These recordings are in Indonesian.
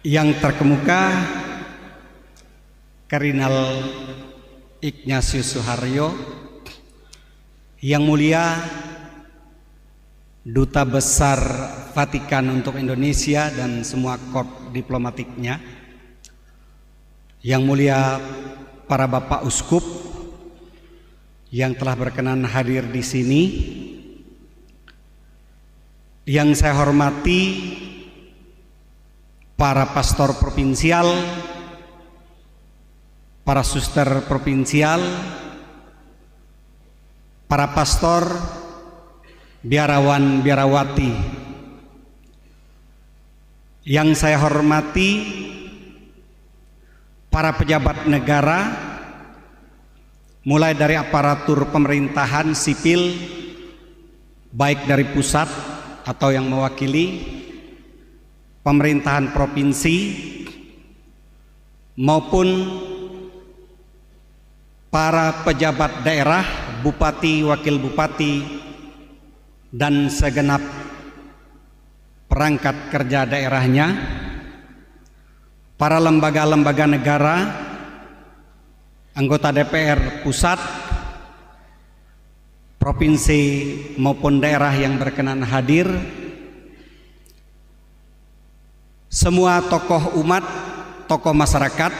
Yang terkemuka Kardinal Ignatius Suharyo, Yang Mulia Duta Besar Vatikan untuk Indonesia dan semua korps diplomatiknya, Yang Mulia para Bapak Uskup yang telah berkenan hadir di sini, yang saya hormati para pastor provinsial, para suster provinsial, para pastor, biarawan biarawati, yang saya hormati para pejabat negara, mulai dari aparatur pemerintahan sipil, baik dari pusat atau yang mewakili pemerintahan provinsi maupun para pejabat daerah, bupati, wakil bupati, dan segenap perangkat kerja daerahnya, para lembaga-lembaga negara, anggota DPR pusat, provinsi maupun daerah yang berkenan hadir, semua tokoh umat, tokoh masyarakat,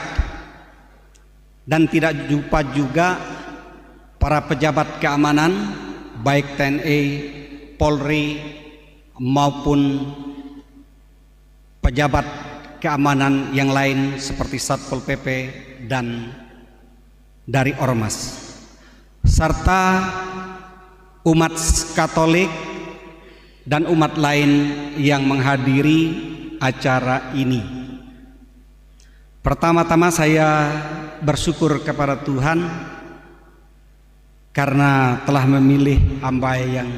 dan tidak lupa juga para pejabat keamanan baik TNI, Polri maupun pejabat keamanan yang lain seperti Satpol PP dan dari Ormas, serta umat Katolik dan umat lain yang menghadiri acara ini. Pertama-tama saya bersyukur kepada Tuhan karena telah memilih hamba yang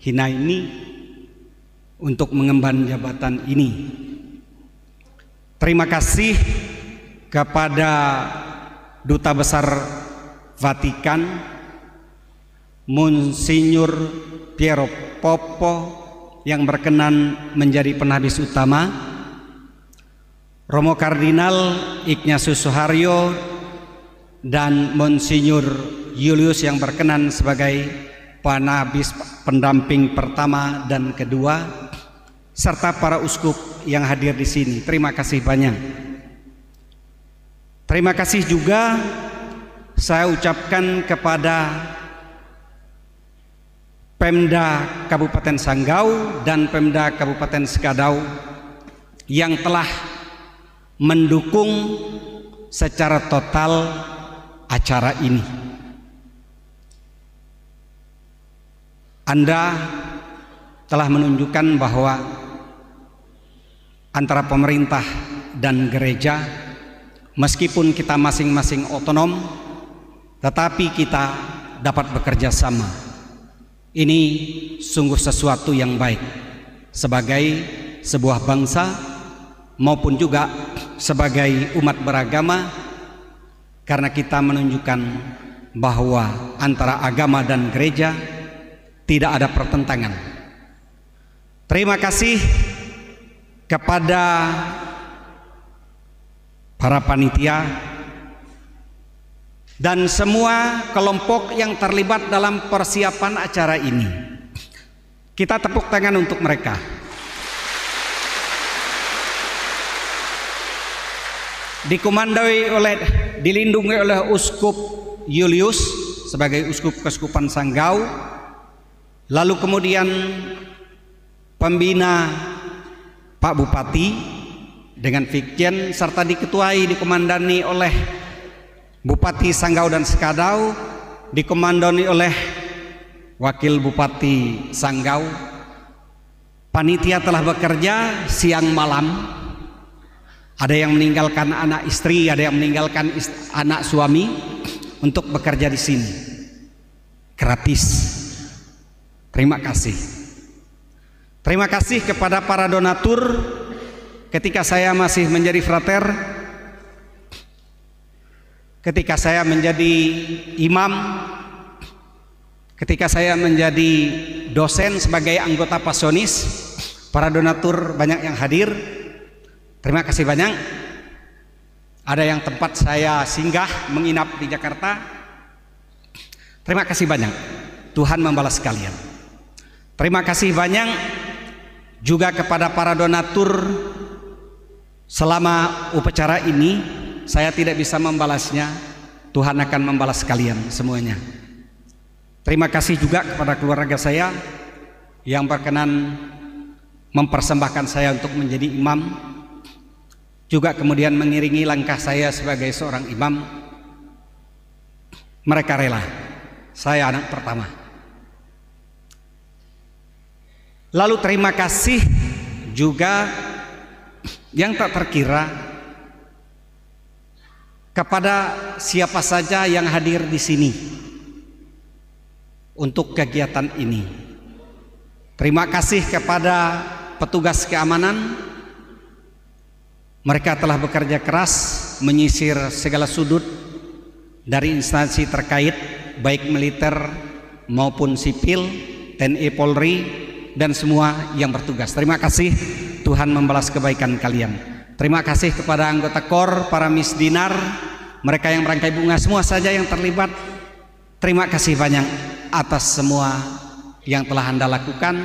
hina ini untuk mengemban jabatan ini. Terima kasih kepada Duta Besar Vatikan Monsinyur Piero Poppo yang berkenan menjadi penhabis utama, Romo Kardinal Ignatius Suharyo dan Monsinyur Julius yang berkenan sebagai penhabis pendamping pertama dan kedua, serta para uskup yang hadir di sini. Terima kasih banyak. Terima kasih juga saya ucapkan kepada Pemda Kabupaten Sanggau dan Pemda Kabupaten Sekadau yang telah mendukung secara total acara ini. Anda telah menunjukkan bahwa antara pemerintah dan gereja, meskipun kita masing-masing otonom, tetapi kita dapat bekerja sama. Ini sungguh sesuatu yang baik sebagai sebuah bangsa maupun juga sebagai umat beragama, karena kita menunjukkan bahwa antara agama dan gereja tidak ada pertentangan. Terima kasih kepada para panitia dan semua kelompok yang terlibat dalam persiapan acara ini. Kita tepuk tangan untuk mereka. Dilindungi oleh Uskup Julius sebagai Uskup Keuskupan Sanggau, lalu kemudian pembina Pak Bupati dengan Vikjen, serta diketuai dikomandani oleh Bupati Sanggau dan Sekadau, dikomandoni oleh Wakil Bupati Sanggau. Panitia telah bekerja siang malam. Ada yang meninggalkan anak istri, ada yang meninggalkan anak suami untuk bekerja di sini. Gratis. Terima kasih. Terima kasih kepada para donatur. Ketika saya masih menjadi frater, ketika saya menjadi imam, ketika saya menjadi dosen sebagai anggota pasionis, para donatur banyak yang hadir. Terima kasih banyak. Ada yang tempat saya singgah menginap di Jakarta. Terima kasih banyak. Tuhan membalas kalian. Terima kasih banyak juga kepada para donatur. Selama upacara ini saya tidak bisa membalasnya. Tuhan akan membalas kalian semuanya. Terima kasih juga kepada keluarga saya yang berkenan mempersembahkan saya untuk menjadi imam, juga kemudian mengiringi langkah saya sebagai seorang imam. Mereka rela. Saya anak pertama. Lalu terima kasih juga yang tak terkira kepada siapa saja yang hadir di sini untuk kegiatan ini. Terima kasih kepada petugas keamanan. Mereka telah bekerja keras menyisir segala sudut dari instansi terkait, baik militer maupun sipil, TNI, Polri, dan semua yang bertugas. Terima kasih, Tuhan membalas kebaikan kalian. Terima kasih kepada anggota KOR, para misdinar, mereka yang merangkai bunga, semua saja yang terlibat. Terima kasih banyak atas semua yang telah Anda lakukan.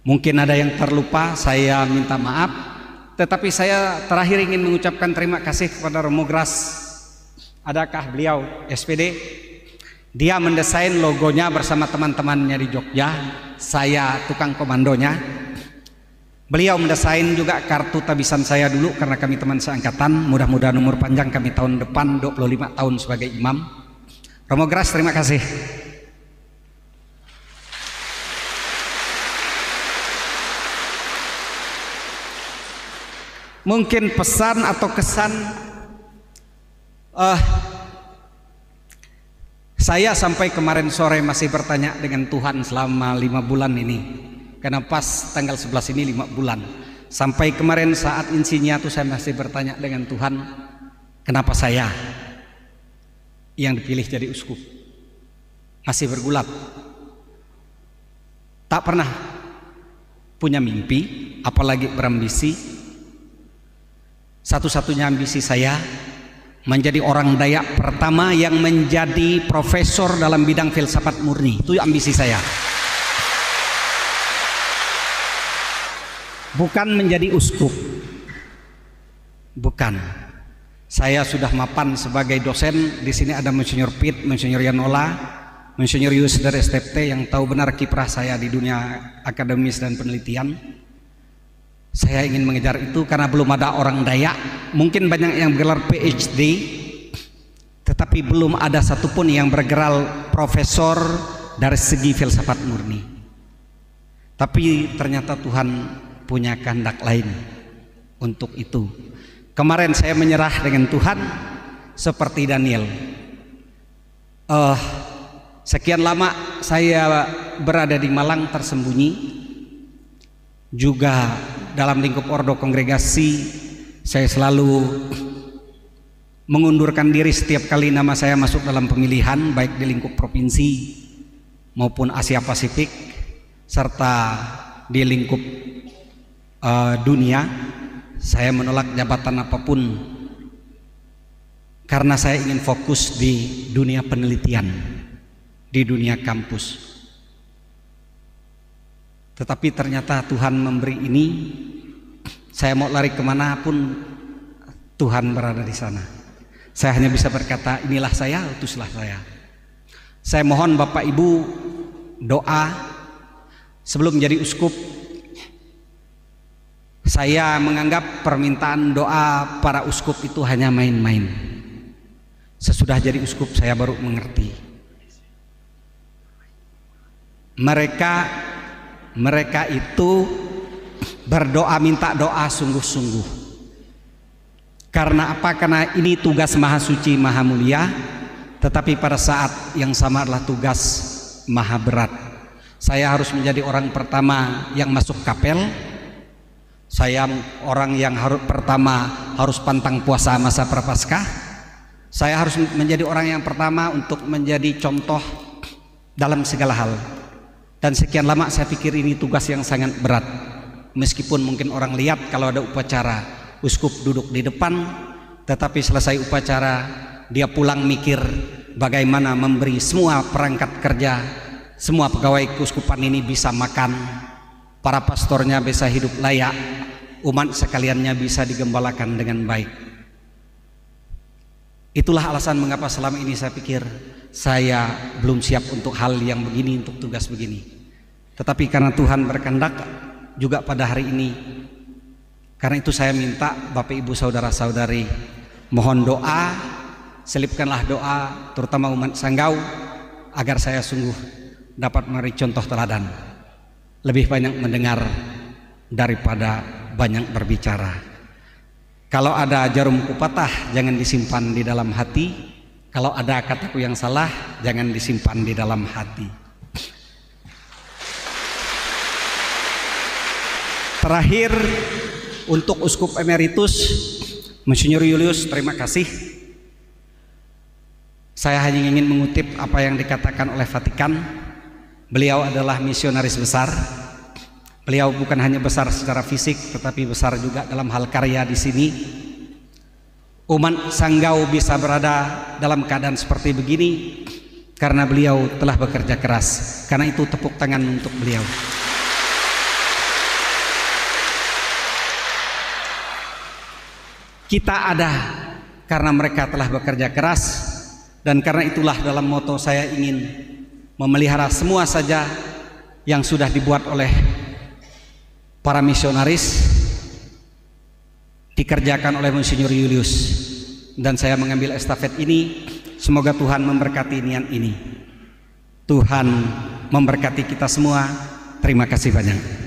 Mungkin ada yang terlupa, saya minta maaf. Tetapi saya terakhir ingin mengucapkan terima kasih kepada Romo Gras. Adakah beliau SPD? Dia mendesain logonya bersama teman-temannya di Jogja. Saya tukang komandonya. Beliau mendesain juga kartu tabisan saya dulu karena kami teman seangkatan. Mudah-mudahan umur panjang kami tahun depan 25 tahun sebagai imam. Romo Gras, terima kasih. Mungkin pesan atau kesan, saya sampai kemarin sore masih bertanya dengan Tuhan selama 5 bulan ini, karena pas tanggal 11 ini 5 bulan. Sampai kemarin saat insinya tuh saya masih bertanya dengan Tuhan, kenapa saya yang dipilih jadi uskup? Masih bergulat, tak pernah punya mimpi, apalagi berambisi. Satu-satunya ambisi saya menjadi orang Dayak pertama yang menjadi profesor dalam bidang filsafat murni. Itu ambisi saya. Bukan menjadi uskup. Bukan. Saya sudah mapan sebagai dosen. Di sini ada Monsinyur Pit, Monsinyur Yanola, Monsinyur Yus dari STPT yang tahu benar kiprah saya di dunia akademis dan penelitian. Saya ingin mengejar itu karena belum ada orang Dayak. Mungkin banyak yang bergelar PhD, tetapi belum ada satupun yang bergelar profesor dari segi filsafat murni. Tapi ternyata Tuhan punya kehendak lain untuk itu. Kemarin saya menyerah dengan Tuhan seperti Daniel. Sekian lama saya berada di Malang tersembunyi. Juga dalam lingkup ordo kongregasi saya selalu mengundurkan diri setiap kali nama saya masuk dalam pemilihan, baik di lingkup provinsi maupun Asia Pasifik serta di lingkup dunia. Saya menolak jabatan apapun karena saya ingin fokus di dunia penelitian, di dunia kampus. Tetapi ternyata Tuhan memberi ini. Saya mau lari kemanapun Tuhan berada di sana. Saya hanya bisa berkata, inilah saya, utuslah saya. Saya mohon Bapak Ibu doa sebelum jadi uskup. Saya menganggap permintaan doa para uskup itu hanya main-main. Sesudah jadi uskup saya baru mengerti. Mereka itu berdoa, minta doa sungguh-sungguh. Karena apa? Karena ini tugas Maha Suci, Maha Mulia. Tetapi pada saat yang sama adalah tugas Maha Berat. Saya harus menjadi orang pertama yang masuk kapel. Saya orang yang pertama harus pantang puasa masa Prapaskah. Saya harus menjadi orang yang pertama untuk menjadi contoh dalam segala hal. Dan sekian lama saya pikir ini tugas yang sangat berat. Meskipun mungkin orang lihat kalau ada upacara, uskup duduk di depan, tetapi selesai upacara dia pulang mikir bagaimana memberi semua perangkat kerja, semua pegawai keuskupan ini bisa makan, para pastornya bisa hidup layak, umat sekaliannya bisa digembalakan dengan baik. Itulah alasan mengapa selama ini saya pikir saya belum siap untuk hal yang begini, untuk tugas begini. Tetapi karena Tuhan berkehendak juga pada hari ini, karena itu saya minta Bapak Ibu saudara-saudari mohon doa, selipkanlah doa terutama umat Sanggau agar saya sungguh dapat memberi contoh teladan, lebih banyak mendengar daripada banyak berbicara. Kalau ada jarumku patah jangan disimpan di dalam hati, kalau ada kataku yang salah jangan disimpan di dalam hati. Terakhir, untuk Uskup Emeritus Monsinyur Julius, terima kasih. Saya hanya ingin mengutip apa yang dikatakan oleh Vatikan. Beliau adalah misionaris besar. Beliau bukan hanya besar secara fisik, tetapi besar juga dalam hal karya di sini. Umat Sanggau bisa berada dalam keadaan seperti begini karena beliau telah bekerja keras. Karena itu tepuk tangan untuk beliau. Kita ada karena mereka telah bekerja keras, dan karena itulah dalam moto saya ingin memelihara semua saja yang sudah dibuat oleh para misionaris, dikerjakan oleh Monsinyur Julius, dan saya mengambil estafet ini. Semoga Tuhan memberkati niat ini. Tuhan memberkati kita semua. Terima kasih banyak.